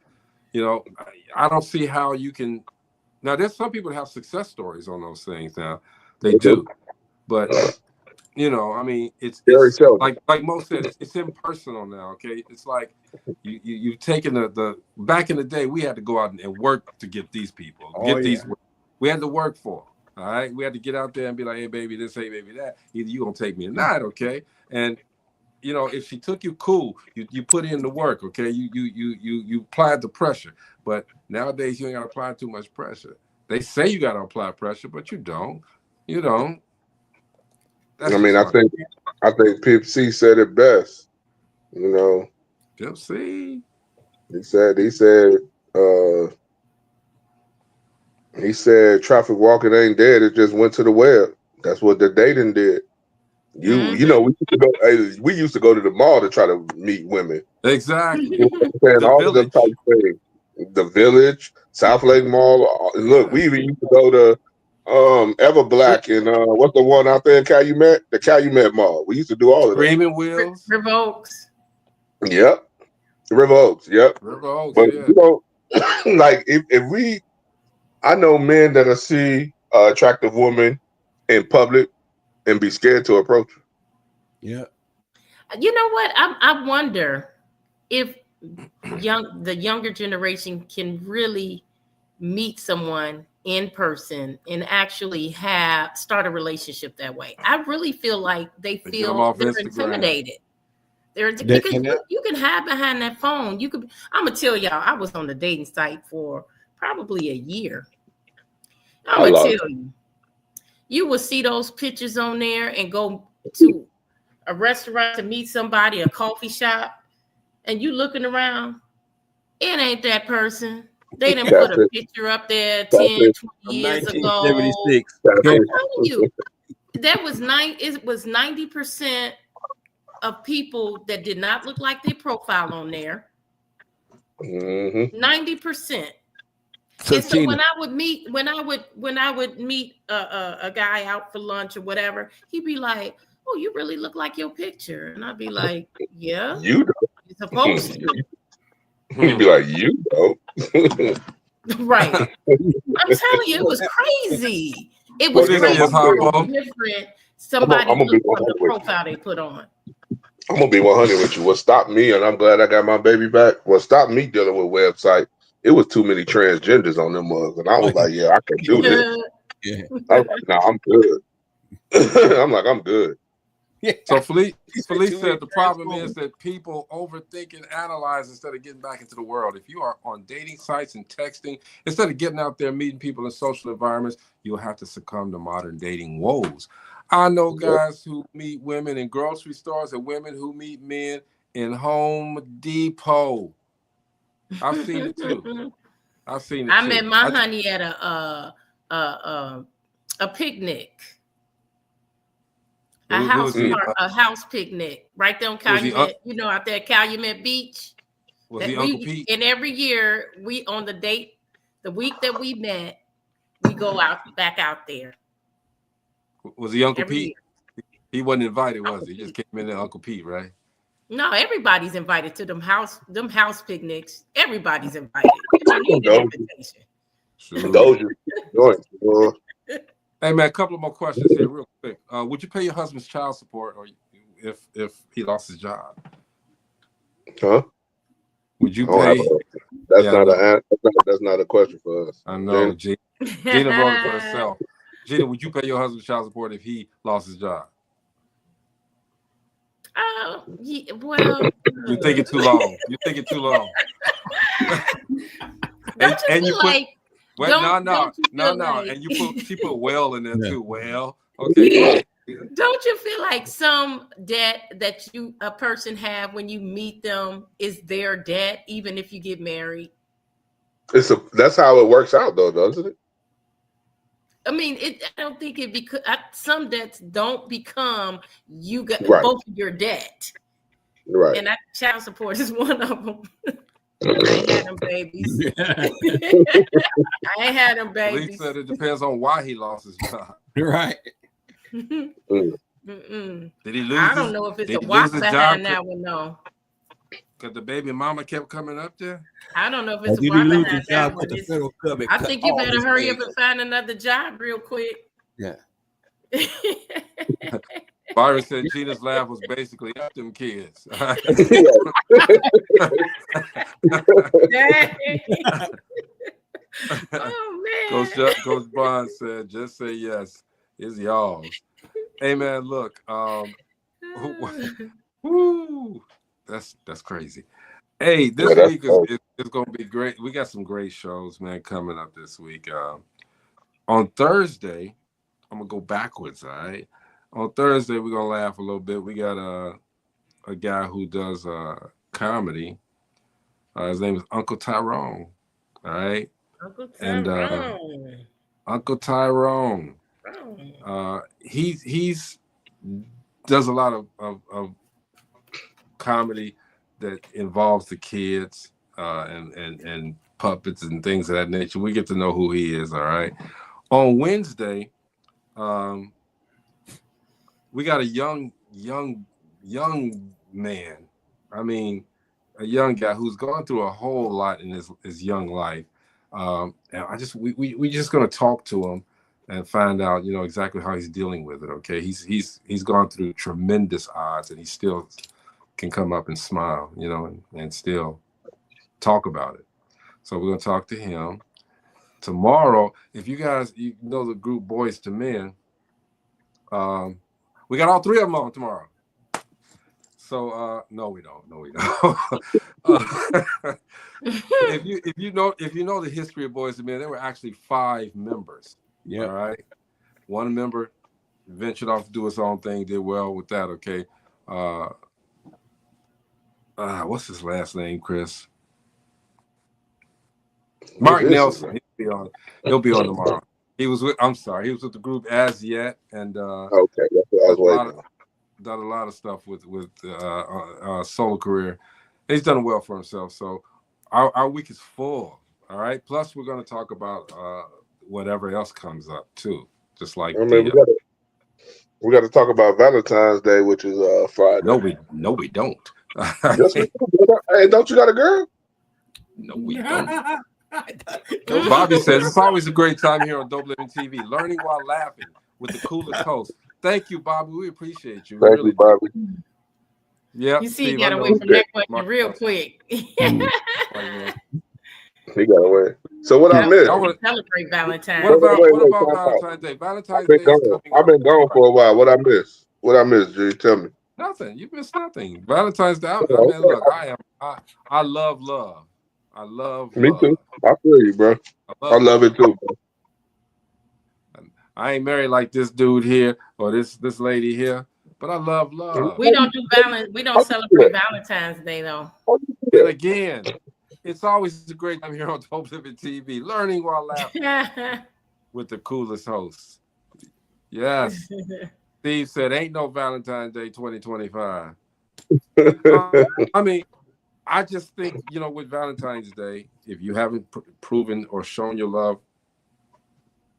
I don't see how you can. Now, there's some people that have success stories on those things. Now, they do, but I mean, it's like Mo said, it's impersonal now. Okay, it's like you've taken the back in the day, we had to go out and work to get these people, we had to work for them. All right, we had to get out there and be like, hey baby this, hey baby that. Either you gonna take me or not, okay? And if she took you, cool. You put in the work, okay? You applied the pressure. But nowadays you ain't gotta apply too much pressure. They say you gotta apply pressure, but you don't. You don't. I mean, I think Pip C said it best. Pip C. He said traffic walking ain't dead. It just went to the web. That's what the dating did. We used to go to the mall to try to meet women. Exactly. All of them type things. The Village, South Lake Mall. Look, we even used to go to Ever Black and what's the one out there in Calumet? The Calumet Mall. We used to do all of that. Screaming Wheels. River Oaks. Yep. River Oaks. Yep. River Oaks. But Yeah. you know, like if I know men that'll see an attractive woman in public and be scared to approach her. Yeah. You know what? I wonder if the younger generation can really meet someone in person and actually start a relationship that way. I really feel like they're intimidated. Because you can hide behind that phone. I'm gonna tell y'all, I was on the dating site for probably a year. I'm gonna tell you, you will see those pictures on there and go to a restaurant to meet somebody, a coffee shop, and you looking around, it ain't that person. They didn't put a picture up there 10, 20 years ago. 1976. I'm telling you, it was 90% of people that did not look like their profile on there. 90%. So, and so when I would meet a guy out for lunch or whatever, he'd be like, "Oh, you really look like your picture," and I'd be like, "Yeah, you don't. You're supposed to." You'd be like, "You don't." Right. I'm telling you, it was crazy. It was crazy. Different. Somebody looked at the profile they put on. I'm gonna be 100 with you. What stopped me, and I'm glad I got my baby back. What stopped me dealing with website? It was too many transgenders on them mugs, and I was like, "Yeah, I can do this." I was like, "No, I'm good." I'm like, "I'm good." So Felice said the problem is that people overthink and analyze instead of getting back into the world. If you are on dating sites and texting, instead of getting out there meeting people in social environments, you'll have to succumb to modern dating woes. I know guys who meet women in grocery stores and women who meet men in Home Depot. I've seen it too. I met my honey at a picnic. A house picnic right there on Calumet, out there at Calumet Beach. Uncle Pete? And every year on the week that we met, we go back out there. Was he Uncle Pete? He wasn't invited, was he? He just came in there, Uncle Pete, right? No, everybody's invited to them house picnics. Everybody's invited. You don't need an invitation. Hey man, a couple of more questions here, real quick. Would you pay your husband's child support, or if he lost his job? Huh? Would you pay? That's not a question for us. I know, Gina wrote it for herself. Gina, would you pay your husband's child support if he lost his job? Well, you're thinking too long. You're thinking too long. Don't you feel like? Wait, no. And she put well in there too. Well, okay. Don't you feel like some debt that a person have when you meet them is their debt, even if you get married? That's how it works out, though, doesn't it? I mean, I don't think some debts don't become both of your debt. Right. And child support is one of them. I ain't had them babies. I ain't had them babies. Lee said it depends on why he lost his job. Right. Did he lose? I don't know if it's a why behind that one, though. Because the baby mama kept coming up there. I don't know if it's a why behind that one. I think you better hurry up and find another job real quick. Yeah. Byron said Gina's laugh was basically up them kids. Oh man. Coach Bond said, just say yes. It's y'all. Hey man, look. That's crazy. Hey, this week is gonna be great. We got some great shows, man, coming up this week. On Thursday, I'm gonna go backwards, all right? On Thursday, we're gonna laugh a little bit. We got a guy who does comedy. His name is Uncle Tyrone. All right. Uncle Tyrone. And Uncle Tyrone. He's does a lot of comedy that involves the kids and puppets and things of that nature. We get to know who he is. All right. On Wednesday, we got a young man. I mean, a young guy who's gone through a whole lot in his young life. And we just gonna talk to him and find out, exactly how he's dealing with it. Okay, he's gone through tremendous odds, and he still can come up and smile, and still talk about it. So we're gonna talk to him tomorrow. If you guys, the group Boys to Men, we got all three of them on tomorrow. So no, we don't. If you know the history of Boys to Men, there were actually 5 members. Yeah. All right. One member ventured off to do his own thing, did well with that. Okay. What's his last name, Chris? Mark Nelson. He'll be on tomorrow. He was with the group As Yet, and okay, that's what I was waiting on. Done a lot of stuff with solo career. He's done well for himself. So our week is full. All right. Plus, we're going to talk about whatever else comes up too. Just like we got to talk about Valentine's Day, which is Friday. No, we don't. Yes, we do. Hey, don't you got a girl? No, we don't. Bobby says it's always a great time here on Dope Living TV, learning while laughing with the coolest host. Thank you, Bobby. We appreciate you. Thank you, Bobby. Yeah, you see, Steve, you got away from that question real quick. He got away. So what I missed? Celebrate Valentine's. What about Valentine's Day? Valentine's Day is coming. I've been gone for a while. What I missed? G? Tell me. Nothing. You missed nothing. Valentine's Day. I love love. I love Me too. I feel you, bro. I love it too, bro. I ain't married like this dude here or this lady here, but I love love. We don't celebrate Valentine's Day though. And again, it's always a great time here on Dope TV, learning while laughing with the coolest hosts. Yes. Steve said, "Ain't no Valentine's Day 2025." I mean, I just think, with Valentine's Day, if you haven't proven or shown your love,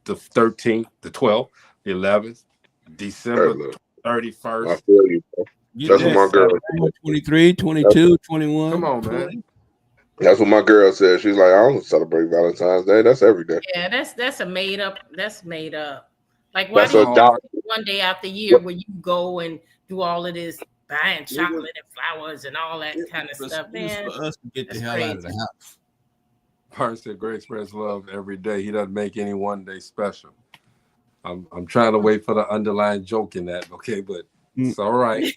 the 13th, the 12th, the 11th, December 31st. I feel you, bro. That's what my girl said. 23, 22, 21. Come on, man. That's what my girl said. She's like, I don't celebrate Valentine's Day. That's every day. Yeah, that's made up. Like, why do you one day out the year where you go and do all of this buying chocolate and flowers and all that kind of stuff, man? For us to get the hell out of the house. Park said, "Great express love every day. He doesn't make any one day special." I'm trying to wait for the underlying joke in that, okay? But it's all right.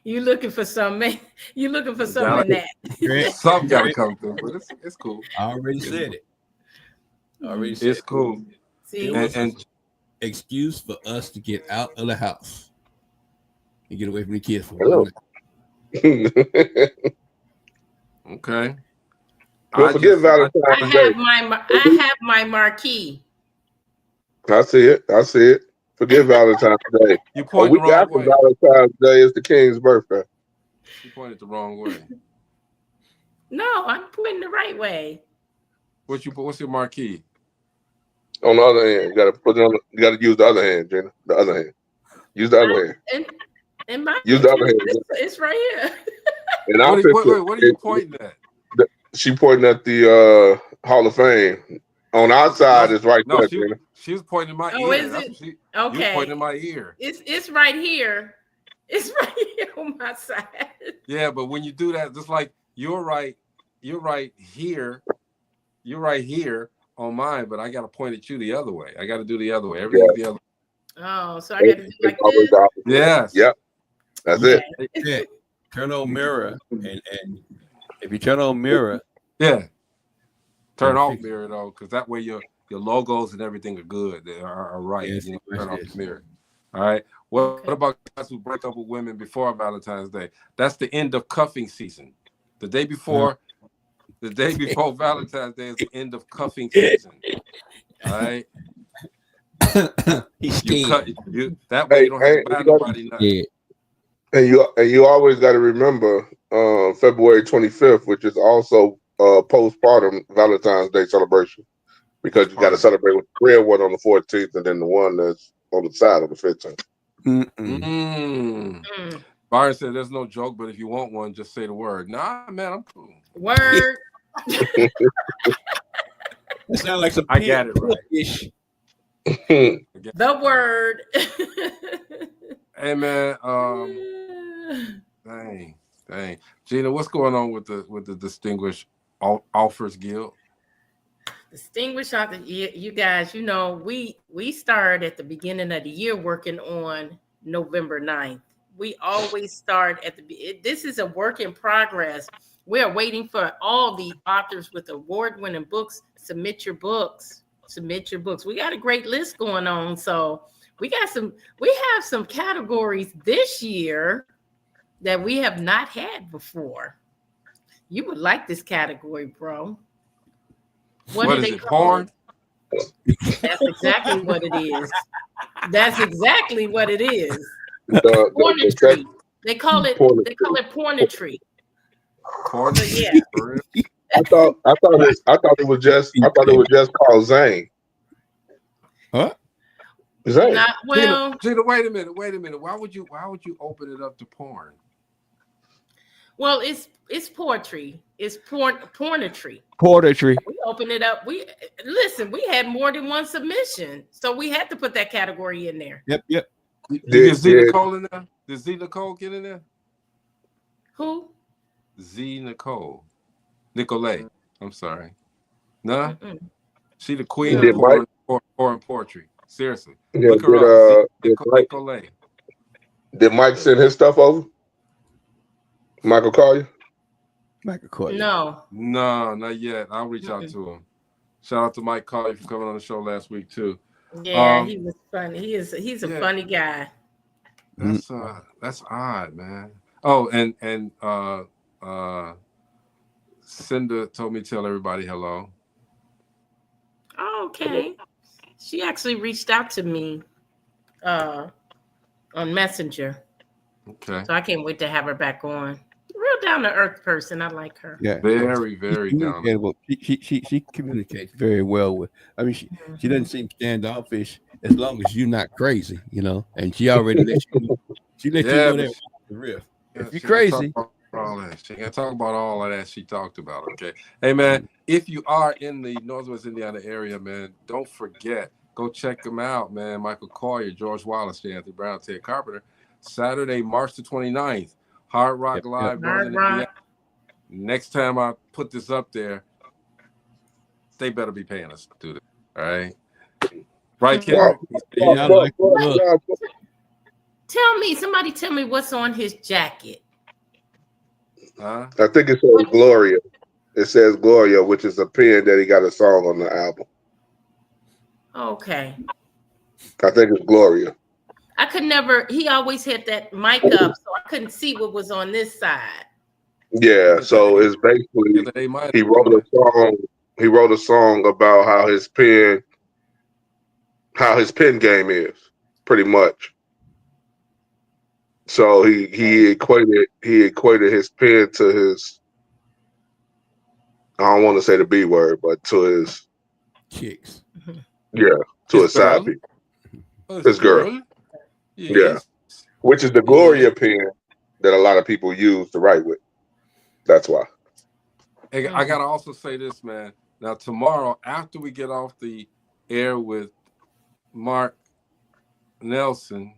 You looking for something? You looking for something in that? Something got to come through, but it's cool. I already said it. It's cool. See, and excuse for us to get out of the house and get away from the kids for a minute. Okay. Don't forget Valentine's Day. I have my marquee. I see it. Forget Valentine's Day. You pointed the wrong way. Valentine's Day is the king's birthday. You pointed the wrong way. No, I'm pointing the right way. What's your marquee? On the other hand, you gotta put it on. You gotta use the other hand, Jenna. The other hand. Use the other hand. And use the other hand. It's right here. And what are you pointing at? She pointing at the Hall of Fame. On our side, it's right there. She was pointing at my ear. Is it? Okay. You was pointing at my ear. It's right here. It's right here on my side. Yeah, but when you do that, just like you're right here. You're right here on mine, but I got to point at you the other way. I got to do the other way. Everything the other way. Oh, so I got to do like this? Yes. Yep. That's it. Yeah. Turn on mirror, and if you turn on mirror, turn off mirror though, because that way your logos and everything are good. They are right. Yes, turn off the mirror. All right. What about guys who break up with women before Valentine's Day? That's the end of cuffing season. The day before Valentine's Day is the end of cuffing season. All right. He's that way you don't have to buy nobody nothing. And you always got to remember February 25th, which is also postpartum Valentine's Day celebration, because you got to celebrate with the real one on the 14th, and then the one that's on the side on the 15th. Byron said there's no joke, but if you want one, just say the word. Nah, man, I'm cool. Word. That sounds like some. I got it right. The word. Hey man, dang. Gina, what's going on with the Distinguished Authors Guild? Distinguished author, you guys, you know, we started at the beginning of the year working on November 9th. We always start at this is a work in progress. We are waiting for all the authors with award-winning books. Submit your books. We got a great list going on. So we have some categories this year that we have not had before. You would like this category, bro. What is it? Porn? That's exactly what it is. Pornetry. They call it pornetry. Pornetry. Yeah. I thought it was just called Zane. Huh? Zane. Not well. Gina, wait a minute. Why would you open it up to porn? Well, it's poetry. It's pornetry. Portraiture. We open it up. We had more than one submission, so we had to put that category in there. Yep. Did Z Nicole in there? Did Z Nicole get in there? Who? Z Nicole. Nicolay. I'm sorry. Nah. She the queen of porn poetry. Seriously. Yeah, look her up. Nicolay. Did Mike send his stuff over? Michael call you? Michael call you. No, not yet. I'll reach out to him. Shout out to Mike Collier for coming on the show last week too. Yeah, he was funny. He's a funny guy. That's odd, man. Oh, and Cinda told me to tell everybody hello. Oh, okay. She actually reached out to me on Messenger. Okay. So I can't wait to have her back on. Real down to earth person. I like her. Yeah. Very, very down. She communicates very well with. I mean, she doesn't seem standoffish as long as you're not crazy, you know. And she already let you know. She let you know that the riff. If you're crazy. She can talk about all of that she talked about. Okay. Hey man, if you are in the Northwest Indiana area, man, don't forget, go check them out, man. Michael Collier, George Wallace, Anthony Brown, Ted Carpenter. Saturday, March the 29th. Hard Rock Live, Northern Indiana. Next time I put this up there, they better be paying us to do this. All right. Right, Kendrick? Somebody tell me what's on his jacket. Huh? I think it says Gloria. It says Gloria, which is a pen that he got a song on the album. Okay. I think it's Gloria. I could never, he always had that mic up, so I couldn't see what was on this side. Yeah, so it's basically he wrote a song about how his pen game is, pretty much. So he equated his pen to his, I don't want to say the B word, but to his chicks. Yeah, to his side people. His girl. Yeah. Which is the Gloria pen that a lot of people use to write with. That's why. Hey, I gotta also say this, man. Now tomorrow, after we get off the air with Mark Nelson,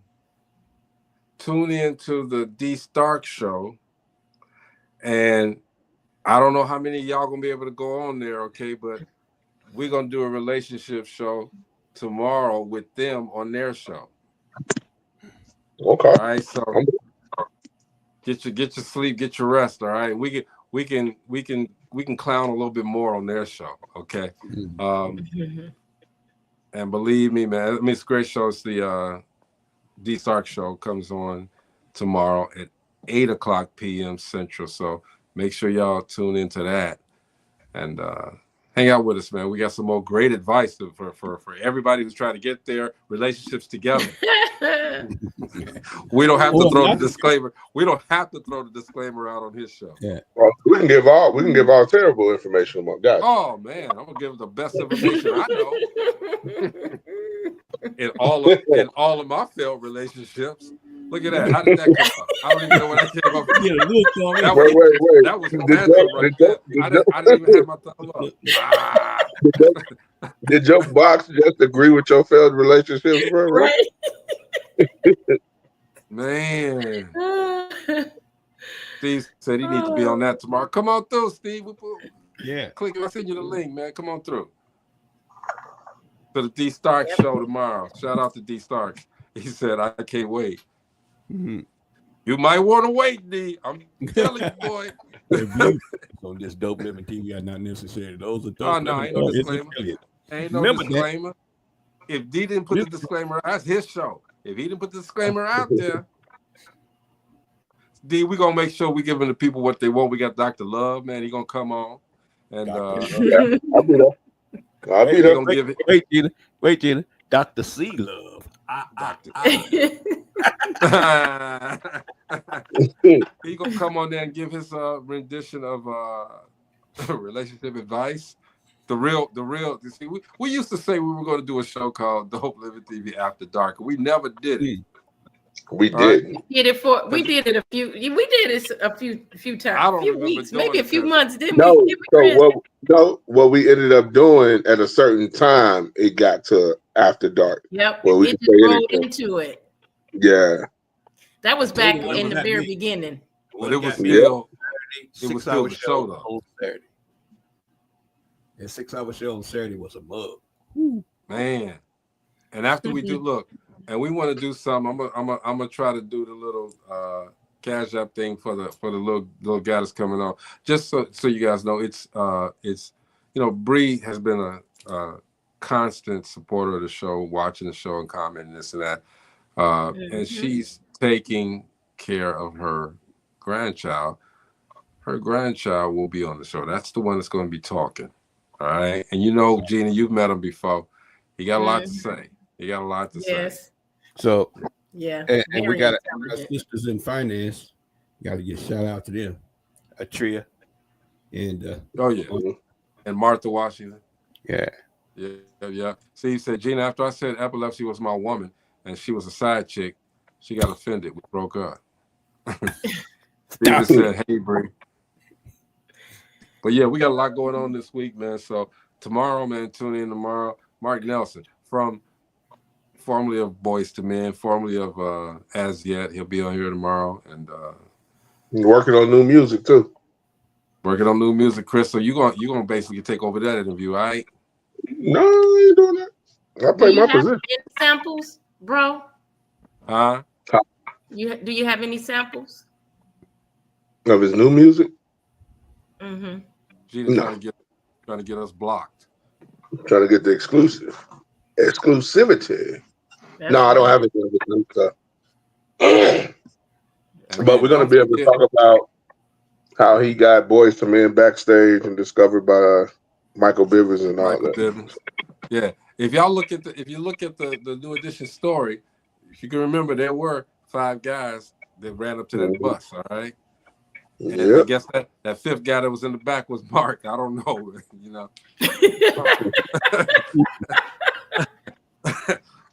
tune in to the D Stark show. And I don't know how many of y'all gonna be able to go on there, okay? But we're gonna do a relationship show tomorrow with them on their show. Okay. All right, so get your sleep, get your rest. All right, we can clown a little bit more on their show. Okay, and believe me, man, I mean it's a great show. It's the D Stark show comes on tomorrow at 8:00 p.m. Central. So make sure y'all tune into that. And hang out with us, man. We got some more great advice for everybody who's trying to get their relationships together. We don't have to throw the disclaimer. We don't have to throw the disclaimer out on his show. Yeah. Well, we can give all terrible information about guys. Oh man, I'm gonna give the best information I know. in all of my failed relationships. Look at that. How did that come up? I don't even know where that came up from. Wait. That was random right there. I didn't even have my thumb up. Did your box just agree with your failed relationships, bro? Right. Man. Steve said he needs to be on that tomorrow. Come on through, Steve. Yeah. Click. I'll send you the link, man. Come on through. To the D Stark show tomorrow. Shout out to D Stark. He said, I can't wait. Mm-hmm. You might want to wait, D. I'm telling you, boy. On this Dope Living TV are not necessary. Those are Oh, no, ain't no disclaimer. Ain't no disclaimer. If D didn't put the disclaimer, that's his show. If he didn't put the disclaimer out there, D, we're going to make sure we giving the people what they want. We got Dr. Love, man. He going to come on. And I'll be there. Wait, Gina. Dr. C Love. He gonna come on there and give his rendition of relationship advice. The real. You see, we used to say we were going to do a show called Dope Living TV After Dark. We never did it. We did. Right? We did it a few times. I don't a few remember weeks, doing maybe a it, few cause- months, didn't No, we? what we ended up doing at a certain time, it got to After Dark. Yep. Well, we it could just say rolled anything. into it. Yeah. That was back When in was the that very meeting? beginning. But it was Yeah. still the show though. On Saturday. A 6-hour show on Saturday was a mug. Man. And after we do look, and we want to do something, I'm gonna try to do the little cash app thing for the little guy that's coming on. Just so you guys know, it's Bree has been a constant supporter of the show, watching the show and commenting this and that. And she's taking care of her grandchild. Her grandchild will be on the show. That's the one that's going to be talking. All right. And Gina, you've met him before. He got a lot to say. He got a lot to say. So yeah. And we got our sisters in finance. Got to give shout out to them. Atria and and Martha Washington. Yeah. See, he said, Gina, after I said epilepsy was my woman and she was a side chick, she got offended. We broke up. Steven said, hey, Bree. But yeah, we got a lot going on this week, man. So tomorrow, man, tune in tomorrow. Mark Nelson formerly of Boys to Men, formerly of As Yet. He'll be on here tomorrow. And working on new music too. Working on new music, Chris. So you're gonna basically take over that interview, all right? No, I ain't doing that. I play my position. Any samples, bro? Huh? Do you have any samples of his new music? Mm-hmm. Gina's trying to get us blocked. Trying to get the exclusivity. No, I don't have any of the new stuff. But we're gonna be able to talk about how he got Boys to Men backstage and discovered by Michael Bivins and all that. Bivins. Yeah. If you look at the New Edition story, if you can remember, there were 5 guys that ran up to that bus, all right? And I guess that fifth guy that was in the back was Mark. I don't know,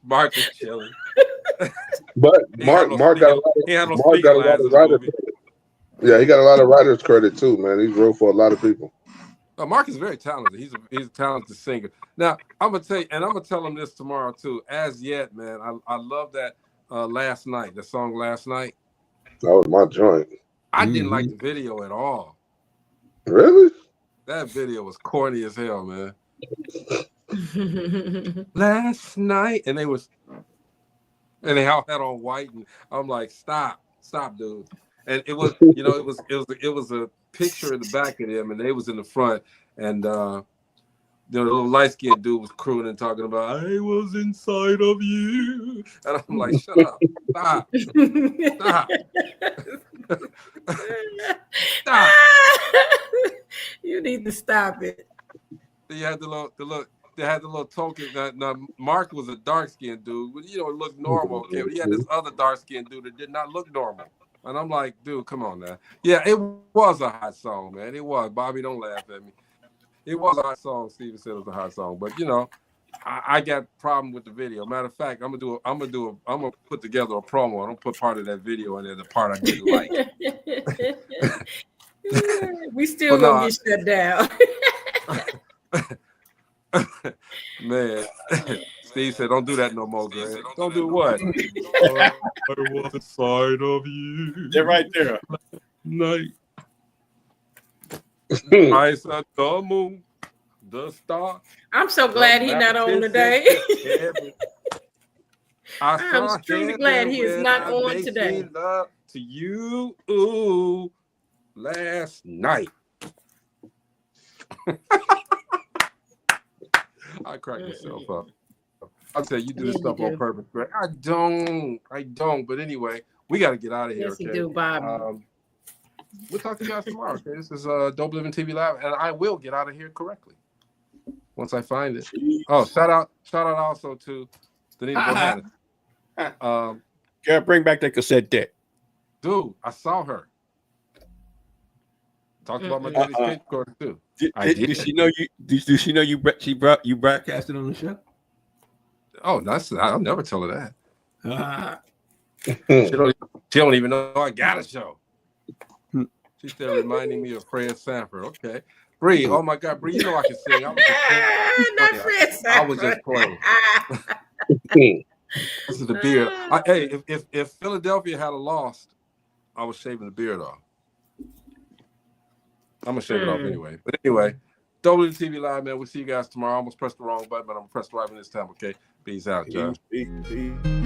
Mark is chilling. But Mark got a lot of writers. Yeah, he got a lot of writers credit too, man. He's wrote for a lot of people. Mark is very talented. He's a talented singer. Now I'm gonna tell him this tomorrow too. As Yet, man, I love that Last Night, the song Last Night. That was my joint. I didn't like the video at all. Really? That video was corny as hell, man. Last night, and they all had on white, and I'm like, stop, dude. And it was, it was a picture in the back of them, and they was in the front, and the little light-skinned dude was crooning and talking about, I was inside of you, and I'm like, shut up, stop. You need to stop it. They had the little. They had the little token. Now Mark was a dark skinned dude, but it looked normal. Okay, but he had this other dark skinned dude that did not look normal. And I'm like, dude, come on now. Yeah, it was a hot song, man. It was. Bobby, don't laugh at me. It was a hot song. Steven said it was a hot song, but I got a problem with the video. Matter of fact, I'm gonna put together a promo. I'm gonna put part of that video in there, the part I didn't like. We still gonna get shut down. Man, Steve said, "Don't do that no more, Greg. Don't do what? I was inside of you. They're right there. Night. I said the moon, the star. I'm so glad he's not on today. I'm truly glad he is not on today. Love to you last night. I crack myself up. I'll tell you, do this stuff on purpose, Greg. I don't. But anyway, we got to get out of here. Yes, you do, Bob. We'll talk to you guys tomorrow. Okay, this is Dope Living TV Live, and I will get out of here correctly once I find it. Oh, shout out also to Danita Bohanna. Girl, bring back that cassette deck. Dude, I saw her. Talked about my daddy's skate course too. Did she know you? Did she know you? She brought you broadcasted on the show. Oh, I'll never tell her that. She don't even know I got a show. She's still reminding me of Fred Sanford. Okay, Bree. Oh my God, Bree, I can sing. Not Fred Sanford. I was just playing. This is the beard. Hey, if Philadelphia had a lost, I was shaving the beard off. I'm gonna shave it off anyway. But anyway, WTV Live, man. We'll see you guys tomorrow. I almost pressed the wrong button, but I'm gonna press the right one this time. Okay, peace out, y'all. Peace.